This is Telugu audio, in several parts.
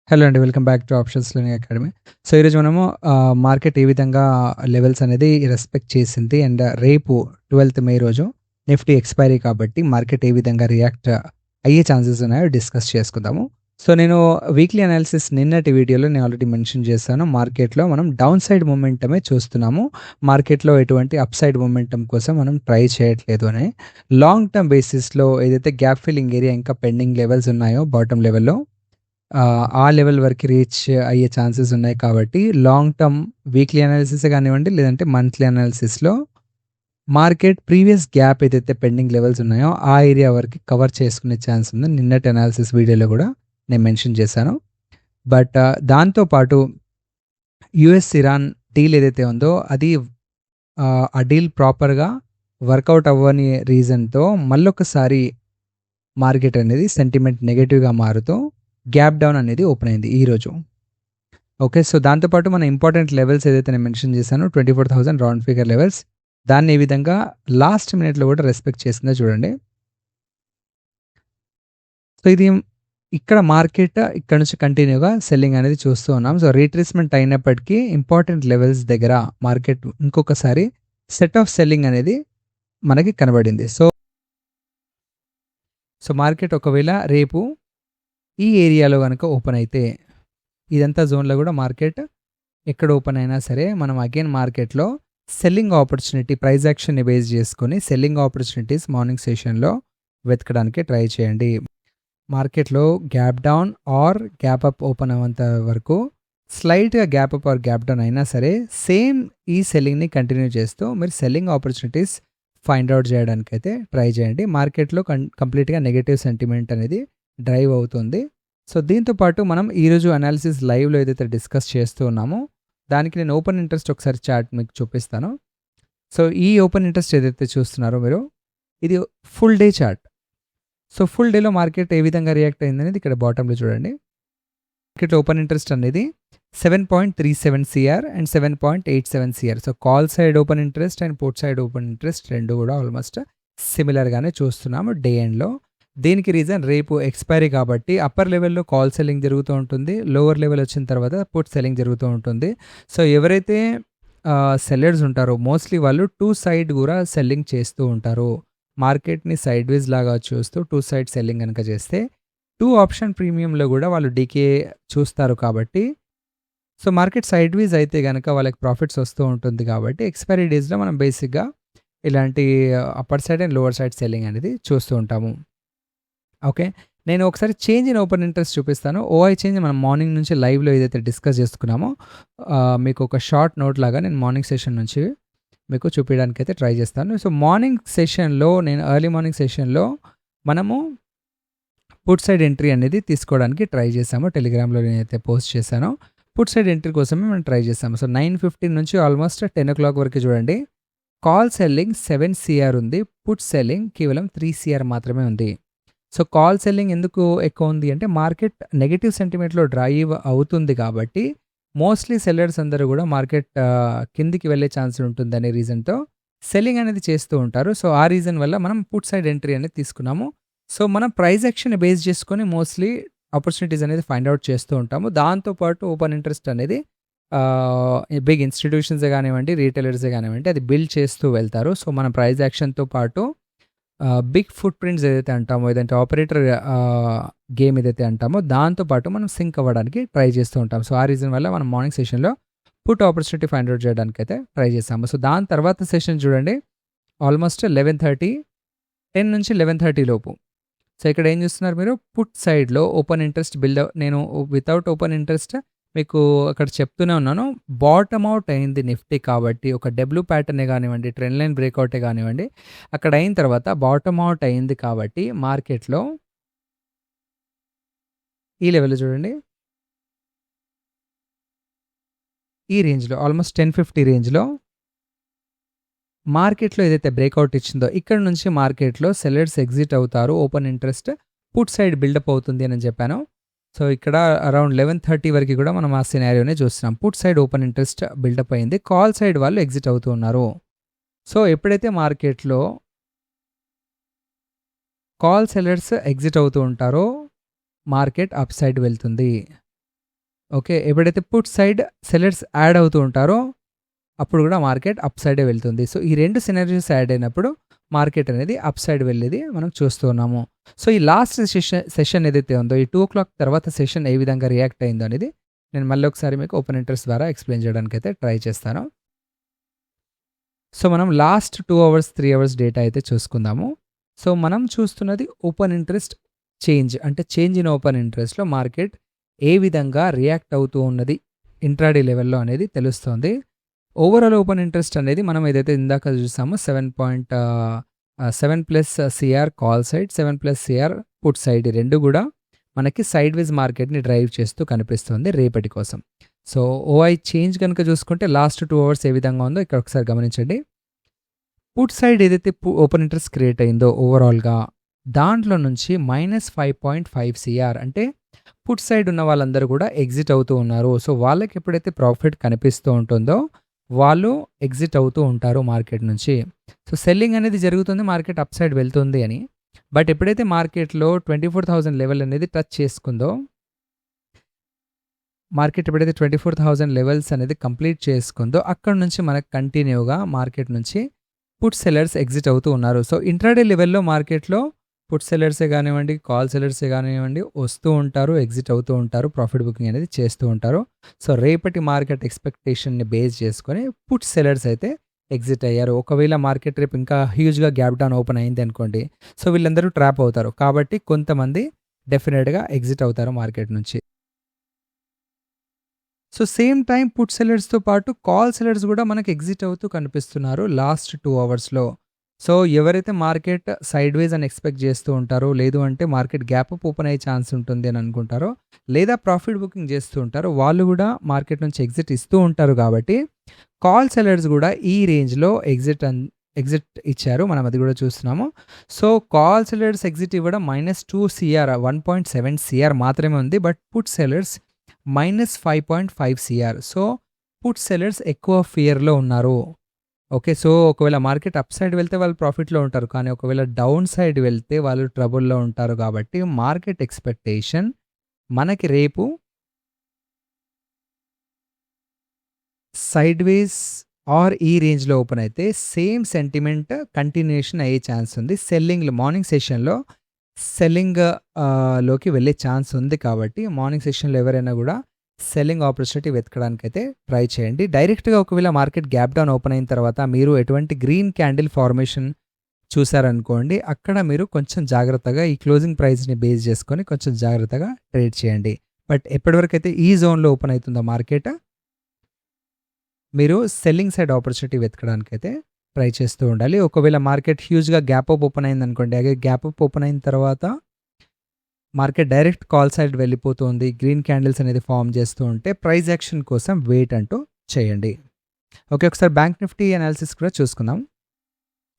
హలో అండి. Welcome back to options learning academy. So, ఈరోజు మనము మార్కెట్ ఏ విధంగా లెవెల్స్ అనేది రెస్పెక్ట్ చేసింది అండ్ రేపు 12థ్ మే రోజు నిఫ్టీ ఎక్స్‌పైరీ కాబట్టి మార్కెట్ ఏ విధంగా రియాక్ట్ అయ్యే ఛాన్సెస్ ఉన్నాయో డిస్కస్ చేసుకుందాము. సో, నేను వీక్లీ అనాలిసిస్ నిన్నటి వీడియోలో నేను ఆల్రెడీ మెన్షన్ చేశాను. మార్కెట్‌లో మనం డౌన్ సైడ్ మొమెంటమే చూస్తున్నాము. మార్కెట్‌లో ఎటువంటి అప్ సైడ్ మొమెంటమ్ కోసం మనం ట్రై చేయట్లేదు అని. లాంగ్ టర్మ్ బేసిస్‌లో ఏదైతే గ్యాప్ ఫిల్లింగ్ ఏరియా ఇంకా పెండింగ్ లెవెల్స్ ఉన్నాయో బాటమ్ లెవెల్‌లో ఆ లెవెల్ వరకు రీచ్ అయ్యే ఛాన్సెస్ ఉన్నాయి కాబట్టి లాంగ్ టర్మ్ వీక్లీ అనాలిసిసే కానివ్వండి, లేదంటే మంత్లీ అనాలిసిస్‌లో మార్కెట్ ప్రీవియస్ గ్యాప్ ఏదైతే పెండింగ్ లెవెల్స్ ఉన్నాయో ఆ ఏరియా వరకు కవర్ చేసుకునే ఛాన్స్ ఉంది. నిన్నటి అనాలిసిస్ వీడియోలో కూడా నేను మెన్షన్ చేశాను. బట్ దాంతో పాటు యూఎస్ ఇరాన్ డీల్ ఏదైతే ఉందో అది ఆ డీల్ ప్రాపర్‌గా వర్కౌట్ అవ్వని రీజన్‌తో మళ్ళొకసారి మార్కెట్ అనేది సెంటిమెంట్ నెగెటివ్‌గా మారుతూ గ్యాప్ డౌన్ అనేది ఓపెన్ అయింది ఈరోజు. ఓకే. సో, దాంతో పాటు మన ఇంపార్టెంట్ లెవెల్స్ ఏదైతే నేను మెన్షన్ చేశానో 24,000 రౌండ్ ఫిగర్ లెవెల్స్ దాన్ని ఏ విధంగా లాస్ట్ మినిట్‌లో కూడా రెస్పెక్ట్ చేసిందో చూడండి. సో, ఇది ఇక్కడ మార్కెట్ ఇక్కడ నుంచి కంటిన్యూగా సెల్లింగ్ అనేది చూస్తూ ఉన్నాం. సో, రీట్రేస్‌మెంట్ అయినప్పటికీ ఇంపార్టెంట్ లెవెల్స్ దగ్గర మార్కెట్ ఇంకొకసారి సెట్ ఆఫ్ సెల్లింగ్ అనేది మనకి కనబడింది. సో, మార్కెట్ ఒకవేళ రేపు ఈ ఏరియాలో గనక ఓపెన్ అయితే ఇదంతా జోన్‌లో కూడా మార్కెట్ ఎక్కడ ఓపెన్ అయినా సరే మనం అగైన్ మార్కెట్‌లో సెల్లింగ్ ఆపర్చునిటీ ప్రైస్ యాక్షన్‌ని బేస్ చేసుకొని సెల్లింగ్ ఆపర్చునిటీస్ మార్నింగ్ సెషన్‌లో వెతకడానికి ట్రై చేయండి. మార్కెట్‌లో gap down or gap up open అవ్వేంత వరకు స్లైట్‌గా gap up or gap down అయినా సరే సేమ్ ఈ సెల్లింగ్‌ని కంటిన్యూ చేస్తూ మీరు సెల్లింగ్ ఆపర్చునిటీస్ ఫైండ్ అవుట్ చేయడానికైతే ట్రై చేయండి. మార్కెట్‌లో కంప్లీట్‌గా నెగెటివ్ సెంటిమెంట్ అనేది డ్రైవ్ అవుతుంది. సో, దీంతో పాటు మనం ఈరోజు అనాలిసిస్ లైవ్‌లో ఏదైతే డిస్కస్ చేస్తూ ఉన్నామో దానికి నేను ఓపెన్ ఇంట్రెస్ట్ ఒకసారి చార్ట్ మీకు చూపిస్తాను. సో, ఈ ఓపెన్ ఇంట్రెస్ట్ ఏదైతే చూస్తున్నారో మీరు ఇది full day chart. So, full డేలో మార్కెట్ ఏ విధంగా రియాక్ట్ అయిందనేది ఇక్కడ బాటమ్‌లో చూడండి. మార్కెట్ ఓపెన్ ఇంట్రెస్ట్ అనేది 7.37 CR and 7.87 CR. So, call side open interest and put side open interest రెండు కూడా ఆల్మోస్ట్ సిమిలర్‌గానే చూస్తున్నాము డే ఎండ్‌లో. దీనికి రీజన్ రేపు ఎక్స్‌పైరీ కాబట్టి అప్పర్ లెవెల్‌లో కాల్ సెల్లింగ్ జరుగుతూ ఉంటుంది. లోవర్ లెవెల్ వచ్చిన తర్వాత పుట్ సెల్లింగ్ జరుగుతూ ఉంటుంది. సో, ఎవరైతే సెల్లర్స్ ఉంటారో మోస్ట్‌లీ వాళ్ళు టూ సైడ్ కూడా సెల్లింగ్ చేస్తూ ఉంటారు. మార్కెట్‌ని సైడ్ వేస్ లాగా చూస్తూ టూ సైడ్ సెల్లింగ్ గనక చేస్తే 2 ఆప్షన్ ప్రీమియంలో కూడా వాళ్ళు డీకే చూస్తారు కాబట్టి సో, మార్కెట్ సైడ్ వేస్ అయితే గనక వాళ్ళకి ప్రాఫిట్స్ వస్తూ ఉంటుంది కాబట్టి ఎక్స్‌పైరీ డేస్‌లో మనం బేసిక్‌గా ఇలాంటి upper side and lower side selling అనేది చూస్తూ ఉంటాము. ఓకే. నేను ఒకసారి చేంజ్ ఇన్ ఓపెన్ ఇంట్రెస్ట్ చూపిస్తాను. ఓఐ చేంజ్ మనం మార్నింగ్ నుంచి లైవ్‌లో ఏదైతే డిస్కస్ చేసుకున్నామో మీకు ఒక షార్ట్ నోట్ లాగా నేను మార్నింగ్ సెషన్ నుంచి మీకు చూపించడానికైతే ట్రై చేస్తాను. సో, మార్నింగ్ సెషన్‌లో నేను ఎర్లీ మార్నింగ్ సెషన్‌లో మనము పుట్ సైడ్ ఎంట్రీ అనేది తీసుకోవడానికి ట్రై చేశాము. టెలిగ్రామ్‌లో నేనైతే పోస్ట్ చేశానో పుట్ సైడ్ ఎంట్రీ కోసమే మనం ట్రై చేసాము. సో, 9:15 నుంచి ఆల్మోస్ట్ 10:00 వరకు చూడండి. కాల్ సెల్లింగ్ 7 సిఆర్ ఉంది. పుట్ సెల్లింగ్ కేవలం 3 సిఆర్ మాత్రమే ఉంది. సో, కాల్ సెల్లింగ్ ఎందుకు ఎక్కువ ఉంది అంటే మార్కెట్ నెగెటివ్ సెంటిమెంట్‌లో డ్రైవ్ అవుతుంది కాబట్టి మోస్ట్‌లీ సెల్లర్స్ అందరూ కూడా మార్కెట్ కిందికి వెళ్ళే ఛాన్స్ ఉంటుందనే రీజన్‌తో సెల్లింగ్ అనేది చేస్తూ ఉంటారు. సో, ఆ రీజన్ వల్ల మనం పుట్ సైడ్ ఎంట్రీ అనేది తీసుకున్నాము. సో, మనం ప్రైస్ యాక్షన్‌ని బేస్ చేసుకొని మోస్ట్‌లీ ఆపర్చునిటీస్ అనేది ఫైండ్ అవుట్ చేస్తూ ఉంటాము. దాంతో పాటు ఓపెన్ ఇంట్రెస్ట్ అనేది బిగ్ ఇన్‌స్టిట్యూషన్సే కానివ్వండి, రీటైలర్సే కానివ్వండి అది బిల్డ్ చేస్తూ వెళ్తారు. సో, మన ప్రైస్ యాక్షన్‌తో పాటు బిగ్ ఫుట్ ప్రింట్స్ ఏదైతే అంటామో ఏదంటే ఆపరేటర్ గేమ్ ఏదైతే అంటామో దాంతో పాటు మనం సింక్ అవ్వడానికి ట్రై చేస్తూ ఉంటాం. సో, ఆ రీజన్ వల్ల మనం మార్నింగ్ సెషన్‌లో పుట్ ఆపర్చునిటీ ఫైండ్ అవుట్ చేయడానికైతే ట్రై చేసాము. సో, దాని తర్వాత సెషన్ చూడండి ఆల్మోస్ట్ 11:30 10 నుంచి 11:30 లోపు. సో, ఇక్కడ ఏం చూస్తున్నారు మీరు పుట్ సైడ్‌లో ఓపెన్ ఇంట్రెస్ట్ నేను వితౌట్ ఓపెన్ ఇంట్రెస్ట్ మీకు అక్కడ చెప్తూనే ఉన్నాను. బాటమ్ అవుట్ అయింది నిఫ్టీ కాబట్టి ఒక డబ్ల్యూ ప్యాటర్నే కానివ్వండి, ట్రెండ్ లైన్ బ్రేక్అవుటే కానివ్వండి అక్కడ అయిన తర్వాత బాటమ్ అవుట్ అయింది కాబట్టి మార్కెట్‌లో ఈ లెవెల్‌లో చూడండి. ఈ రేంజ్‌లో ఆల్మోస్ట్ 1050 రేంజ్‌లో మార్కెట్‌లో ఏదైతే బ్రేక్అవుట్ ఇచ్చిందో ఇక్కడ నుంచి మార్కెట్‌లో సెల్లర్స్ ఎగ్జిట్ అవుతారు. Open interest put side buildup అవుతుంది అని చెప్పాను. సో, ఇక్కడ అరౌండ్ 11:30 వరకు కూడా మనం ఆ సినారియోనే చూస్తున్నాం. Put side open interest buildup అయింది. కాల్ సైడ్ వాళ్ళు ఎగ్జిట్ అవుతూ ఉన్నారు. సో, ఎప్పుడైతే మార్కెట్‌లో కాల్ సెల్లర్స్ ఎగ్జిట్ అవుతూ ఉంటారో మార్కెట్ అప్ సైడ్ వెళ్తుంది. ఓకే. ఎప్పుడైతే పుట్ సైడ్ సెల్లర్స్ యాడ్ అవుతూ ఉంటారో అప్పుడు కూడా మార్కెట్ అప్ సైడే వెళ్తుంది. సో, ఈ 2 సినారియోస్ యాడ్ అయినప్పుడు మార్కెట్ అనేది అప్ సైడ్ వెళ్ళేది మనం చూస్తూ ఉన్నాము. సో, ఈ లాస్ట్ సెషన్ ఏదైతే ఉందో ఈ 2:00 తర్వాత సెషన్ ఏ విధంగా రియాక్ట్ అయిందో అనేది నేను మళ్ళీ ఒకసారి మీకు ఓపెన్ ఇంట్రెస్ట్ ద్వారా ఎక్స్‌ప్లెయిన్ చేయడానికైతే ట్రై చేస్తాను. సో, మనం లాస్ట్ 2 అవర్స్, 3 అవర్స్ డేటా అయితే చూసుకుందాము. సో, మనం చూస్తున్నది ఓపెన్ ఇంట్రెస్ట్ చేంజ్. అంటే చేంజ్ ఇన్ ఓపెన్ ఇంట్రెస్ట్‌లో మార్కెట్ ఏ విధంగా రియాక్ట్ అవుతూ ఉన్నది ఇంట్రాడే లెవెల్‌లో అనేది తెలుస్తోంది. ఓవరాల్ ఓపెన్ ఇంట్రెస్ట్ అనేది మనం ఏదైతే ఇందాక చూసామో 7+ CR call side, 7+ CR put side, ఈ 2 కూడా మనకి సైడ్ వేస్ మార్కెట్‌ని డ్రైవ్ చేస్తూ కనిపిస్తుంది రేపటి కోసం. సో, ఓఐ చేంజ్ కనుక చూసుకుంటే లాస్ట్ 2 అవర్స్ ఏ విధంగా ఉందో ఇక్కడ ఒకసారి గమనించండి. పుట్ సైడ్ ఏదైతే ఓపెన్ ఇంట్రెస్ట్ క్రియేట్ అయిందో ఓవరాల్‌గా దాంట్లో నుంచి -5.5 సిఆర్ అంటే పుట్ సైడ్ ఉన్న వాళ్ళందరూ కూడా ఎగ్జిట్ అవుతూ ఉన్నారు. సో, వాళ్ళకి ఎప్పుడైతే ప్రాఫిట్ కనిపిస్తూ ఉంటుందో వాళ్ళు ఎగ్జిట్ అవుతూ ఉంటారు మార్కెట్ నుంచి. సో, సెల్లింగ్ అనేది జరుగుతుంది, మార్కెట్ అప్ సైడ్ వెళ్తుంది అని. బట్ ఎప్పుడైతే మార్కెట్‌లో 24,000 లెవెల్ అనేది టచ్ చేసుకుందో, మార్కెట్ ఎప్పుడైతే 24,000 లెవెల్స్ అనేది కంప్లీట్ చేసుకుందో అక్కడి నుంచి మనకు కంటిన్యూగా మార్కెట్ నుంచి పుట్ సెల్లర్స్ ఎగ్జిట్ అవుతూ ఉన్నారు. సో, ఇంట్రాడే లెవెల్‌లో మార్కెట్‌లో పుట్ సెల్లర్సే కానివ్వండి, కాల్ సెల్లర్సే కానివ్వండి వస్తూ ఉంటారు, ఎగ్జిట్ అవుతూ ఉంటారు, ప్రాఫిట్ బుకింగ్ అనేది చేస్తూ ఉంటారు. సో, రేపటి మార్కెట్ ఎక్స్‌పెక్టేషన్‌ని బేస్ చేసుకొని పుట్ సెల్లర్స్ అయితే ఎగ్జిట్ అయ్యారు. ఒకవేళ మార్కెట్ రేపు ఇంకా హ్యూజ్‌గా గ్యాప్ డౌన్ ఓపెన్ అయింది అనుకోండి, సో, వీళ్ళందరూ ట్రాప్ అవుతారు. కాబట్టి కొంతమంది డెఫినెట్‌గా ఎగ్జిట్ అవుతారు మార్కెట్ నుంచి. సో, సేమ్ టైం పుట్ సెల్లర్స్‌తో పాటు కాల్ సెల్లర్స్ కూడా మనకు ఎగ్జిట్ అవుతూ కనిపిస్తున్నారు లాస్ట్ 2 అవర్స్‌లో. సో, ఎవరైతే మార్కెట్ సైడ్ వేస్ అని ఎక్స్‌పెక్ట్ చేస్తూ ఉంటారో, లేదు అంటే మార్కెట్ గ్యాప్ అప్ ఓపెన్ అయ్యే ఛాన్స్ ఉంటుంది అని అనుకుంటారో, లేదా ప్రాఫిట్ బుకింగ్ చేస్తూ ఉంటారో వాళ్ళు కూడా మార్కెట్ నుంచి ఎగ్జిట్ ఇస్తూ ఉంటారు. కాబట్టి కాల్ సెల్లర్స్ కూడా ఈ రేంజ్‌లో ఎగ్జిట్ ఇచ్చారు. మనం అది కూడా చూస్తున్నాము. సో, కాల్ సెల్లర్స్ ఎగ్జిట్ ఇవ్వడం -2 సిఆర్, 1.7 సిఆర్ మాత్రమే ఉంది. But put sellers -5.5 CR. So, put sellers ఎక్కువ ఫియర్‌లో ఉన్నారు. ఓకే. సో, ఒకవేళ మార్కెట్ అప్ సైడ్ వెళ్తే వాళ్ళు ప్రాఫిట్‌లో ఉంటారు. కానీ ఒకవేళ డౌన్ సైడ్ వెళ్తే వాళ్ళు ట్రబుల్‌లో ఉంటారు. కాబట్టి మార్కెట్ ఎక్స్‌పెక్టేషన్ మనకి రేపు సైడ్ వేస్ ఆర్ ఈ రేంజ్‌లో ఓపెన్ అయితే సేమ్ సెంటిమెంట్ కంటిన్యూయేషన్ అయ్యే ఛాన్స్ ఉంది. మార్నింగ్ సెషన్‌లో సెల్లింగ్ లోకి వెళ్ళే ఛాన్స్ ఉంది. కాబట్టి మార్నింగ్ సెషన్‌లో ఎవరైనా కూడా సెల్లింగ్ ఆపర్చునిటీ వెతకడానికైతే ట్రై చేయండి. డైరెక్ట్‌గా ఒకవేళ మార్కెట్ గ్యాప్ డౌన్ ఓపెన్ అయిన తర్వాత మీరు ఎటువంటి గ్రీన్ క్యాండిల్ ఫార్మేషన్ చూసారనుకోండి, అక్కడ మీరు కొంచెం జాగ్రత్తగా ఈ క్లోజింగ్ ప్రైస్‌ని బేస్ చేసుకొని కొంచెం జాగ్రత్తగా ట్రేడ్ చేయండి. బట్ ఎప్పటివరకైతే ఈ జోన్‌లో ఓపెన్ అవుతుందో మార్కెట్, మీరు సెల్లింగ్ సైడ్ ఆపర్చునిటీ వెతకడానికైతే ట్రై చేస్తూ ఉండాలి. ఒకవేళ మార్కెట్ హ్యూజ్‌గా గ్యాప్ అప్ ఓపెన్ అయిందనుకోండి, అదే గ్యాప్ అప్ ఓపెన్ అయిన తర్వాత మార్కెట్ డైరెక్ట్ కాల్ సైడ్ వెళ్ళిపోతుంది, గ్రీన్ క్యాండిల్స్ అనేది ఫామ్ చేస్తూ ఉంటే ప్రైస్ యాక్షన్ కోసం వెయిట్ అంటూ చేయండి. ఓకే. ఒకసారి బ్యాంక్ నిఫ్టీ అనాలిసిస్ కూడా చూసుకుందాం.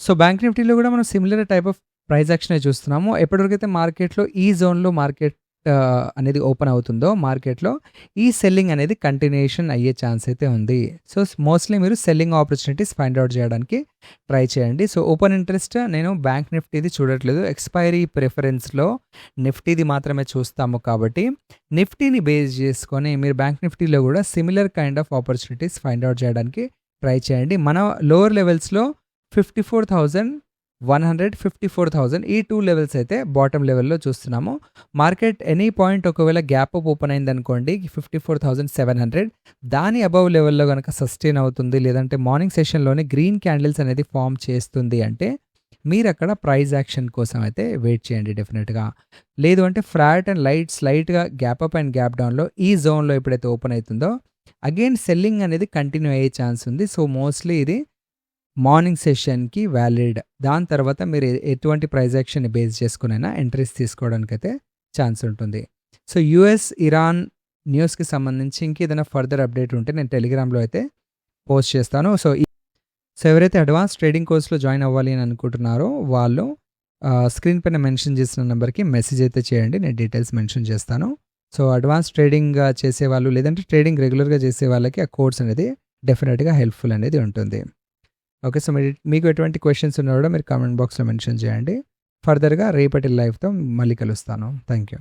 సో, బ్యాంక్ నిఫ్టీలో కూడా మనం సిమిలర్ టైప్ ఆఫ్ ప్రైస్ యాక్షనే చూస్తున్నాము. ఎప్పటివరకైతే మార్కెట్‌లో ఈ జోన్‌లో మార్కెట్ అనేది ఓపెన్ అవుతుందో మార్కెట్‌లో ఈ సెల్లింగ్ అనేది కంటిన్యూయేషన్ అయ్యే ఛాన్స్ అయితే ఉంది. సో, మోస్ట్‌లీ మీరు సెల్లింగ్ ఆపర్చునిటీస్ ఫైండ్ అవుట్ చేయడానికి ట్రై చేయండి. సో, ఓపెన్ ఇంట్రెస్ట్ నేను బ్యాంక్ నిఫ్టీది చూడట్లేదు. ఎక్స్‌పైరీ ప్రిఫరెన్స్‌లో నిఫ్టీది మాత్రమే చూస్తాము. కాబట్టి నిఫ్టీని బేస్ చేసుకొని మీరు బ్యాంక్ నిఫ్టీలో కూడా similar kind of opportunities find out చేయడానికి ట్రై చేయండి. మన లోవర్ లెవెల్స్‌లో 54,100, 54,000 ఈ 2 లెవెల్స్ అయితే బాటమ్ లెవెల్‌లో చూస్తున్నాము. మార్కెట్ ఎనీ పాయింట్ ఒకవేళ గ్యాప్ అప్ ఓపెన్ అయిందనుకోండి 54,700 దాని అబవ్ లెవెల్‌లో కనుక సస్టైన్ అవుతుంది, లేదంటే మార్నింగ్ సెషన్‌లోనే గ్రీన్ క్యాండిల్స్ అనేది ఫామ్ చేస్తుంది అంటే మీరు అక్కడ ప్రైస్ యాక్షన్ కోసం అయితే వెయిట్ చేయండి డెఫినెట్‌గా. లేదు అంటే ఫ్లాట్ అండ్ స్లైట్‌గా గ్యాప్ అప్ అండ్ గ్యాప్ డౌన్‌లో ఈ జోన్‌లో ఎప్పుడైతే ఓపెన్ అవుతుందో అగైన్ సెల్లింగ్ అనేది కంటిన్యూ అయ్యే ఛాన్స్ ఉంది. సో, మోస్ట్‌లీ ఇది మార్నింగ్ సెషన్‌కి వ్యాలిడ్. దాని తర్వాత మీరు ఎటువంటి ప్రైస్ యాక్షన్‌ని బేస్ చేసుకొనైనా ఎంట్రీస్ తీసుకోవడానికైతే ఛాన్స్ ఉంటుంది. సో, యూఎస్, ఇరాన్ న్యూస్‌కి సంబంధించి ఇంకేదైనా ఫర్దర్ అప్డేట్ ఉంటే నేను టెలిగ్రామ్‌లో అయితే పోస్ట్ చేస్తాను. సో, ఎవరైతే అడ్వాన్స్ ట్రేడింగ్ కోర్స్‌లో జాయిన్ అవ్వాలి అని అనుకుంటున్నారో వాళ్ళు స్క్రీన్ పైన మెన్షన్ చేసిన నెంబర్‌కి మెసేజ్ అయితే చేయండి. నేను డీటెయిల్స్ మెన్షన్ చేస్తాను. సో, అడ్వాన్స్ ట్రేడింగ్ చేసేవాళ్ళు లేదంటే ట్రేడింగ్ రెగ్యులర్‌గా చేసే వాళ్ళకి ఆ కోర్స్ అనేది డెఫినెట్‌గా హెల్ప్‌ఫుల్ అనేది ఉంటుంది. ఓకే. సో, మీకు ఎటువంటి క్వెషన్స్ ఉన్నా కూడా మీరు కామెంట్ బాక్స్‌లో మెన్షన్ చేయండి. ఫర్దర్‌గా రేపటి లైవ్‌తో మళ్ళీ కలుస్తాను. Thank you.